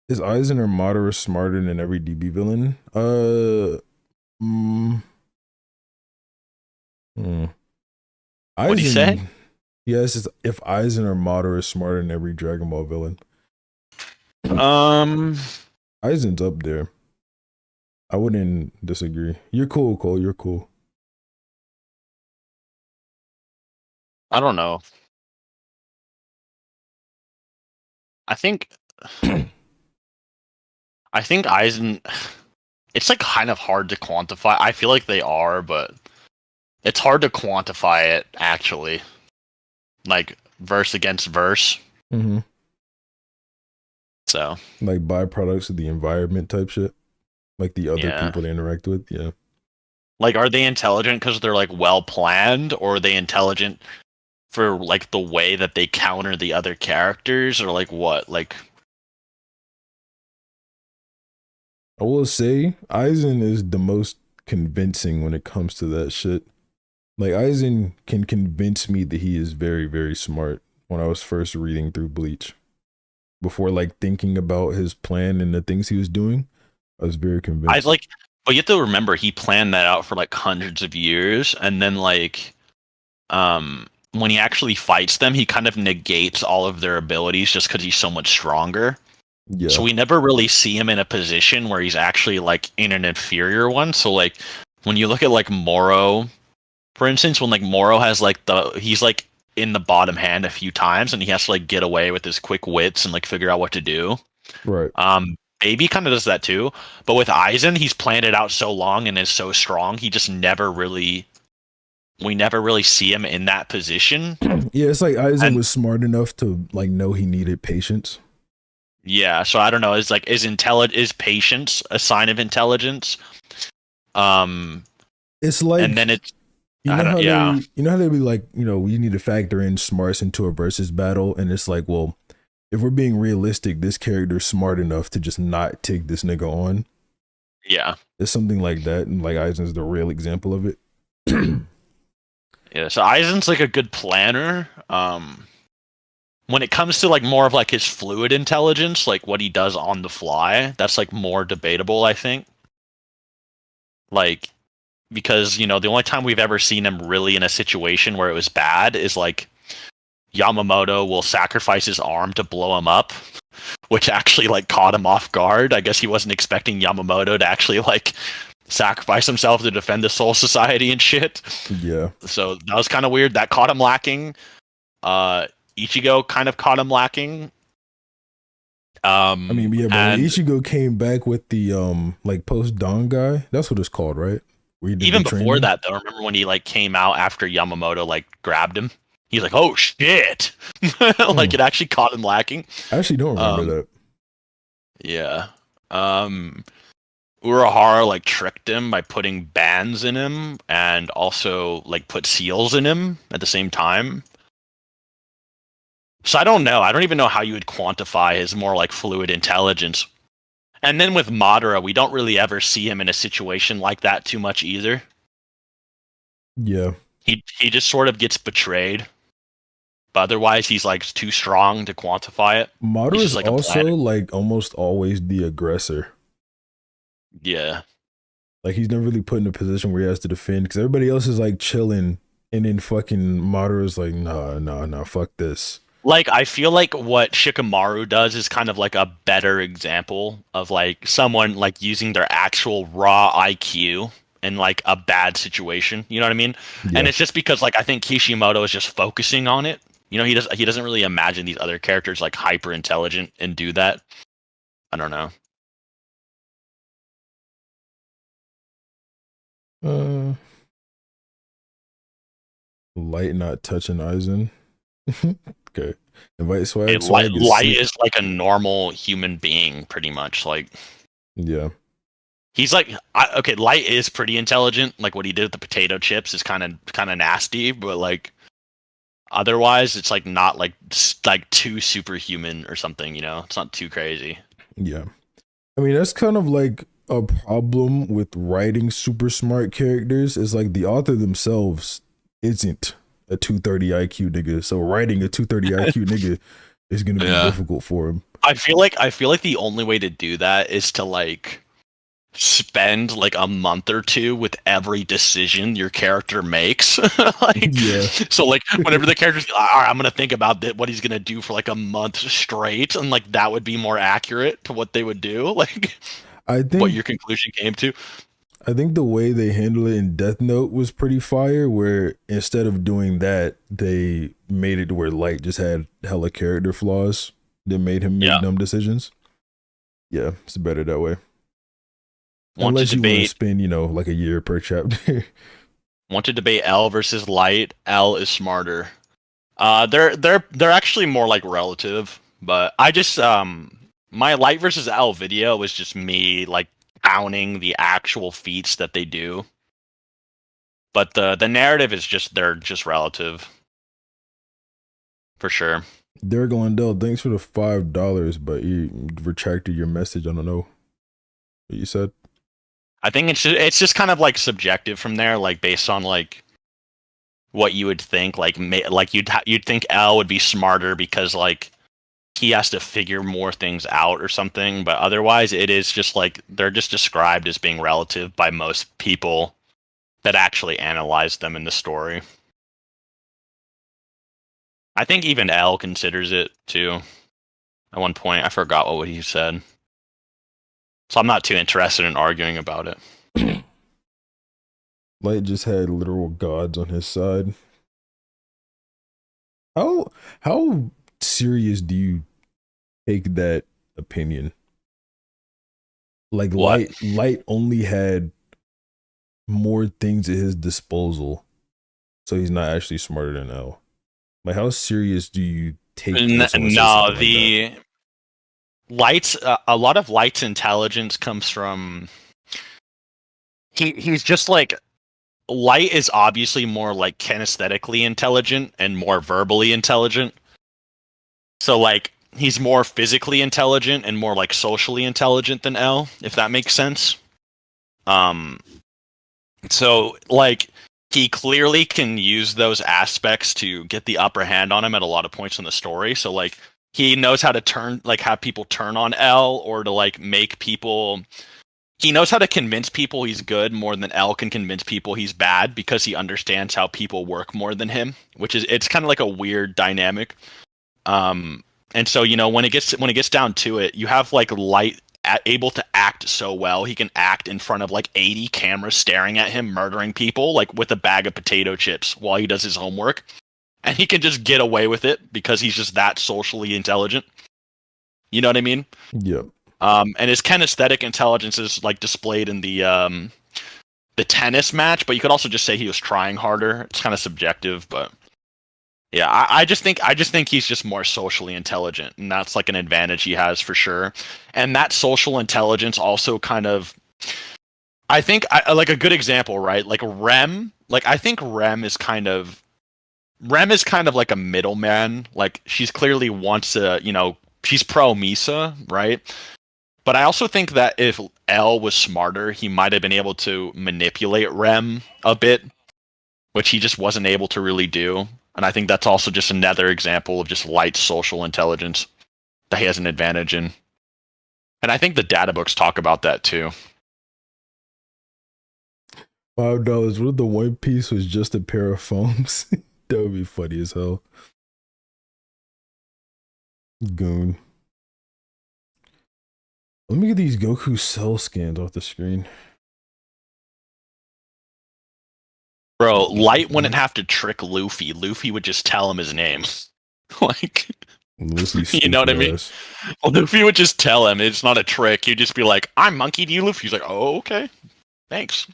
Is Aizen or Madara smarter than every DB villain? Mm, hmm. What do you say? Aizen. Yes, it's if Aizen or Madara is smarter than every Dragon Ball villain. Um, Aizen's up there. I wouldn't disagree. You're cool, Cole. You're cool. I don't know. I think I think Eisen. It's like kind of hard to quantify. I feel like they are, but it's hard to quantify it actually. Like verse against verse. Mm-hmm. So Like byproducts of the environment type shit. Like the other yeah. people they interact with. Yeah. Like, are they intelligent because they're like well planned, or are they intelligent for like the way that they counter the other characters, or like what? Like, I will say Aizen is the most convincing when it comes to that shit. Like Aizen can convince me that he is very, very smart when I was first reading through Bleach. Before like thinking about his plan and the things he was doing, I was very I convinced. like, but you have to remember he planned that out for like hundreds of years, and then like, when he actually fights them, he kind of negates all of their abilities just because he's so much stronger. Yeah. So we never really see him in a position where he's actually like in an inferior one. So like when you look at like Moro, for instance, when like Moro has like he's like in the bottom hand a few times and he has to like get away with his quick wits and like figure out what to do. Right. Baby kind of does that too. But with Aizen, he's planned it out so long and is so strong, he just never really we never really see him in that position. Yeah, it's like Aizen And was smart enough to like know he needed patience. yeah, so I don't know. Is like is patience a sign of intelligence? Um, It's and then like it's I don't yeah. you know how they be like, we need to factor in smarts into a versus battle, and it's like, well, if we're being realistic, this character's smart enough to just not take this nigga on. Yeah. It's something like that, and like Aizen's the real example of it. Yeah, so Aizen's like a good planner. When it comes to like more of like his fluid intelligence, like what he does on the fly, that's like more debatable, I think. Like because, the only time we've ever seen him really in a situation where it was bad is like Yamamoto will sacrifice his arm to blow him up, which actually like caught him off guard. I guess he wasn't expecting Yamamoto to actually like sacrifice himself to defend the Soul Society and shit. Yeah. So that was kind of weird. That caught him lacking. Ichigo kind of caught him lacking. I mean, yeah, but when And Ichigo came back with the like post Dawn guy, that's what it's called, right? Where he did the even before training. that, though, remember when he like came out after Yamamoto like grabbed him? He's like, "Oh shit!" Hmm. Like it actually caught him lacking. I actually don't remember Um, that. yeah. Um, Urahara like tricked him by putting bands in him and also like put seals in him at the same time. So I don't know. I don't even know how you would quantify his more like fluid intelligence. And then with Madara, we don't really ever see him in a situation like that too much either. Yeah. He just sort of gets betrayed. But otherwise he's like too strong to quantify it. He's Madara's just like a also planet. like almost always the aggressor. Yeah. Like he's never really put in a position where he has to defend because everybody else is like chilling, and then fucking Madara's like, nah, nah, nah, fuck this. Like I feel like what Shikamaru does is kind of like a better example of like someone like using their actual raw IQ in like a bad situation. You know what I mean? And Yeah. it's just because like I think Kishimoto is just focusing on it. He doesn't really imagine these other characters like hyper intelligent and do that. I don't know. Uh, Light not touching Aizen. Okay. Invite swag. Swag is Light sleep. is like a normal human being, pretty much. Like Yeah. he's like okay, Light is pretty intelligent. Like what he did with the potato chips is kind of nasty, but like otherwise, it's like not like too superhuman or something. It's not too crazy. Yeah. I mean, that's kind of like a problem with writing super smart characters. Is like the author themselves isn't a 230 IQ nigga. So writing a 230 IQ nigga is going to be Yeah. difficult for him. I feel like the only way to do that is to like spend like a month or two with every decision your character makes. Like, Yeah, so like whenever the character's all right, I'm gonna think about what he's gonna do for like a month straight, and like that would be more accurate to what they would do. Like I what think your conclusion came to. I think the way they handled it in Death Note was pretty fire. Where instead of doing that, they made it to where Light just had hella character flaws that made him make Yeah. dumb decisions. Yeah, it's better that way. Want to Unless you want to debate spend, like a year per chapter. want to debate L versus Light. L is smarter. They're actually more like relative, but I just my Light versus L video was just me like counting the actual feats that they do. But the narrative is just they're just relative for sure. Derek Lundell, thanks for the $5, but you retracted your message. I don't know what you said. I think it's just kind of like subjective from there, like based on like what you would think, like you'd think L would be smarter because like he has to figure more things out or something, but otherwise it is just like they're just described as being relative by most people that actually analyze them in the story. I think even L considers it too. At one point, I forgot what he said, so I'm not too interested in arguing about it. Light just had literal gods on his side. How serious do you take that opinion? Like What? Light only had more things at his disposal, so he's not actually smarter than L. Like, how serious do you take when someone says No, something like that? the Light's a lot of Light's intelligence comes from he's just like Light is obviously more like kinesthetically intelligent and more verbally intelligent. So like he's more physically intelligent and more like socially intelligent than L, if that makes sense. Um so like he clearly can use those aspects to get the upper hand on him at a lot of points in the story. So like he knows how to have people turn on L, or to like make people he knows how to convince people he's good more than L can convince people he's bad, because he understands how people work more than him, which is it's kind of like a weird dynamic. Um, and so when it gets down to it, you have like Light able to act so well. He can act in front of like 80 cameras staring at him, murdering people like with a bag of potato chips while he does his homework, and he can just get away with it because he's just that socially intelligent. You know what I mean? Yep. And his kinesthetic intelligence is like displayed in the tennis match, but you could also just say he was trying harder. It's kind of subjective, but yeah, I just think he's just more socially intelligent, and that's like an advantage he has for sure. And that social intelligence also kind of, I think, like a good example, right? Like Rem, like I think Rem is kind of like a middleman. Like she's clearly wants to, she's pro Misa, right? But I also think that if L was smarter, he might have been able to manipulate Rem a bit, which he just wasn't able to really do. And I think that's also just another example of just Light's social intelligence that he has an advantage in. And I think the data books talk about that too. $5. What if the One Piece was just a pair of foams? That would be funny as hell. Goon. Let me get these Goku cell scans off the screen. Bro, Light wouldn't have to trick Luffy. Luffy would just tell him his name. Like, Luffy's you know what I stupid mean? ass. Luffy would just tell him. It's not a trick. He'd just be like, I'm Monkey D. Luffy. He's like, oh, okay. Thanks.